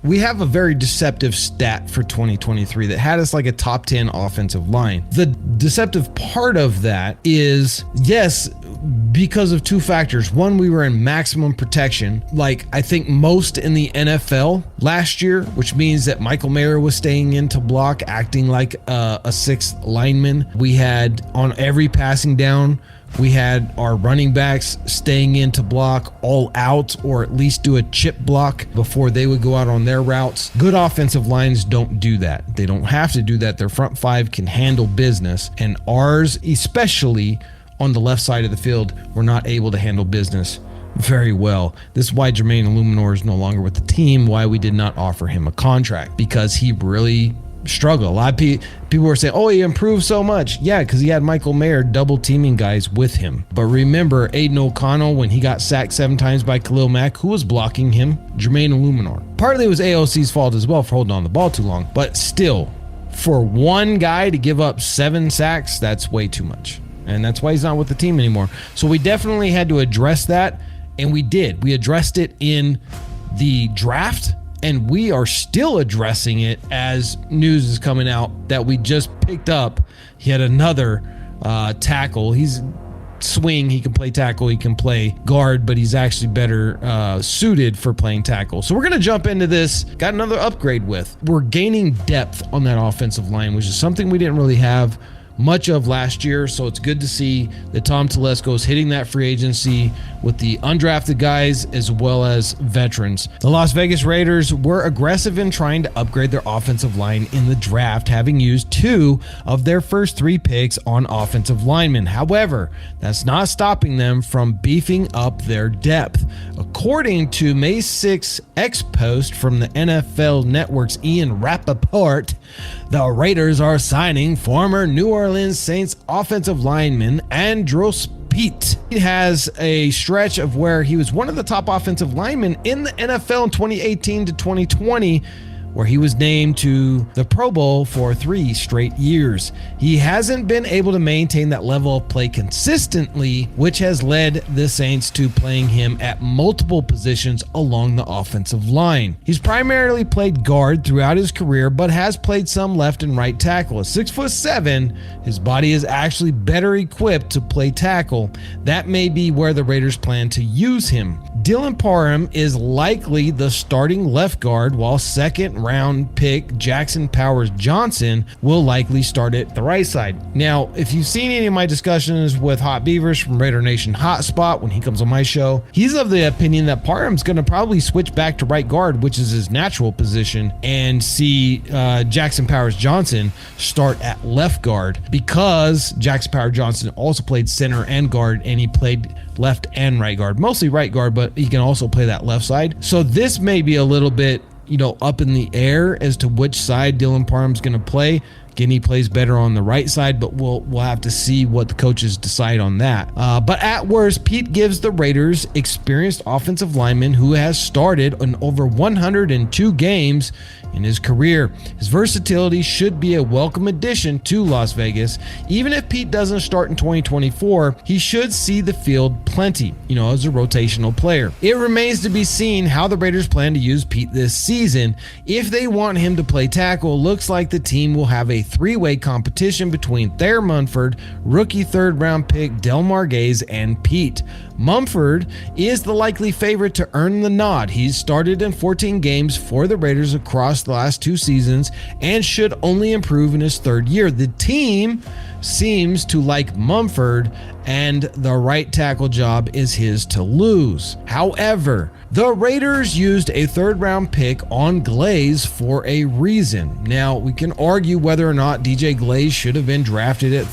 we have a very deceptive stat for 2023 that had us like a top 10 offensive line. The deceptive part of that is, yes, because of two factors. One, we were in maximum protection, like I think most in the NFL last year, which means that Michael Mayer was staying in to block, acting like a sixth lineman. We had on every passing down, we had our running backs staying in to block all out, or at least do a chip block before they would go out on their routes. Good offensive lines don't do that. They don't have to do that. Their front five can handle business, and ours, especially on the left side of the field, were not able to handle business very well. This is why Jermaine Illuminor is no longer with the team, why we did not offer him a contract, because he really struggled. A lot of people were saying, oh, he improved so much. Yeah, because he had Michael Mayer double teaming guys with him. But remember, Aiden O'Connell, when he got sacked 7 times by Khalil Mack, who was blocking him? Jermaine Illuminor. Partly it was AOC's fault as well for holding on the ball too long, but still, for one guy to give up 7 sacks, that's way too much. And that's why he's not with the team anymore. So we definitely had to address that, and we did. We addressed it in the draft, and we are still addressing it as news is coming out that we just picked up yet another tackle. He's swing, he can play tackle, he can play guard, but he's actually better suited for playing tackle. So we're going to jump into this. Got another upgrade with. We're gaining depth on that offensive line, which is something we didn't really have much of last year, so it's good to see that Tom Telesco is hitting that free agency with the undrafted guys as well as veterans. The Las Vegas Raiders were aggressive in trying to upgrade their offensive line in the draft, having used 2 of their first 3 picks on offensive linemen. However, that's not stopping them from beefing up their depth. According to May 6 X post from the NFL Network's Ian Rappaport, the Raiders are signing former New Orleans Saints offensive lineman Andrus Peat. He has a stretch of where he was one of the top offensive linemen in the NFL in 2018 to 2020, where he was named to the Pro Bowl for 3 straight years. He hasn't been able to maintain that level of play consistently, which has led the Saints to playing him at multiple positions along the offensive line. He's primarily played guard throughout his career, but has played some left and right tackle. At 6'7", his body is actually better equipped to play tackle. That may be where the Raiders plan to use him. Dylan Parham is likely the starting left guard, while second-round pick Jackson Powers Johnson will likely start at the right side. Now, if you've seen any of my discussions with Hot Beavers from Raider Nation Hotspot when he comes on my show, he's of the opinion that Parham's going to probably switch back to right guard, which is his natural position, and see Jackson Powers Johnson start at left guard, because Jackson Powers Johnson also played center and guard, and he played left and right guard, mostly right guard, but he can also play that left side. So this may be a little bit, up in the air as to which side Dylan Parham's going to play. Again, he plays better on the right side, but we'll have to see what the coaches decide on that. But at worst, Peat gives the Raiders experienced offensive lineman who has started in over 102 games in his career. His versatility should be a welcome addition to Las Vegas. Even if Peat doesn't start in 2024, he should see the field plenty, as a rotational player. It remains to be seen how the Raiders plan to use Peat this season. If they want him to play tackle, looks like the team will have a 3-way competition between Thayer Munford, rookie 3rd-round pick Delmar Gaze, and Peat. Mumford is the likely favorite to earn the nod. He's started in 14 games for the Raiders across the last 2 seasons and should only improve in his 3rd year. The team seems to like Mumford, and the right tackle job is his to lose. However, the Raiders used a 3rd-round pick on Glaze for a reason. Now, we can argue whether or not DJ Glaze should have been drafted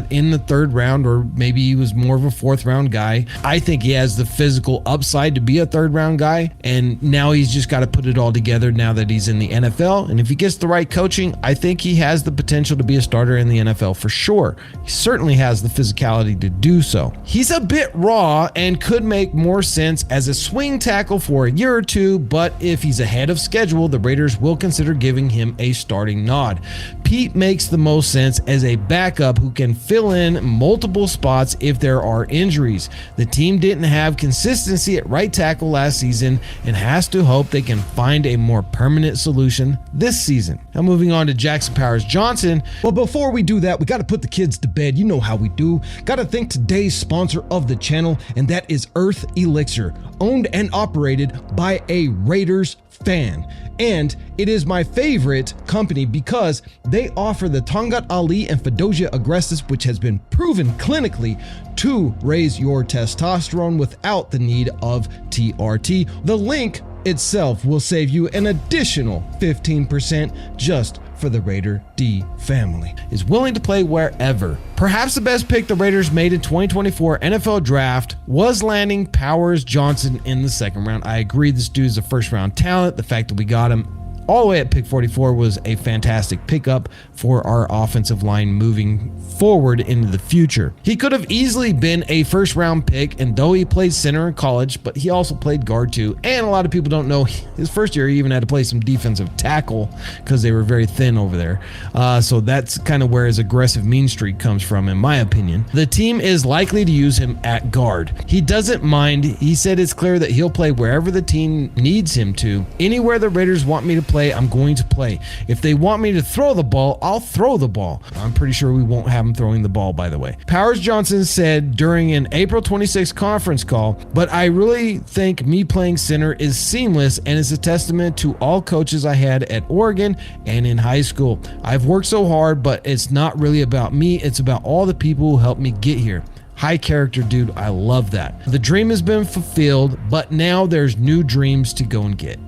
in the 3rd round, or maybe he was more of a 4th-round guy. I think he has the physical upside to be a 3rd-round guy, and now he's just got to put it all together now that he's in the NFL. And if he gets the right coaching, I think he has the potential to be a starter in the NFL for sure. He certainly has the physicality to do so. He's a bit raw and could make more sense as a swing tackle for a year or 2, but if he's ahead of schedule, the Raiders will consider giving him a starting nod. Peat Peat makes the most sense as a backup who can fill in multiple spots if there are injuries. The team didn't have consistency at right tackle last season and has to hope they can find a more permanent solution this season. Now moving on to Jackson Powers Johnson. Well, before we do that, we got to put the kids to bed. You know how we do. Got to thank today's sponsor of the channel, and that is Earth Elixir, owned and operated by a Raiders fan. And it is my favorite company because they offer the Tongat Ali and Fedosia agrestis, which has been proven clinically to raise your testosterone without the need of TRT. The link itself will save you an additional 15% just for the Raider D family. Is willing to play wherever. Perhaps the best pick the Raiders made in 2024 NFL draft was landing Powers Johnson in the second round. I agree, this dude's a first round talent. The fact that we got him all the way at pick 44 was a fantastic pickup for our offensive line moving forward into the future. He could have easily been a first round pick, and though he played center in college, but he also played guard too. And a lot of people don't know his first year he even had to play some defensive tackle because they were very thin over there. So that's kind of where his aggressive mean streak comes from, in my opinion. The team is likely to use him at guard. He doesn't mind. He said it's clear that he'll play wherever the team needs him to. Anywhere the Raiders want me to play, I'm going to play. If they want me to throw the ball, I'll throw the ball. I'm pretty sure we won't have him throwing the ball, by the way. Powers Johnson said during an April 26th conference call, but I really think me playing center is seamless and is a testament to all coaches I had at Oregon and in high school. I've worked so hard, but it's not really about me. It's about all the people who helped me get here. High character dude. I love that. The dream has been fulfilled, but now there's new dreams to go and get.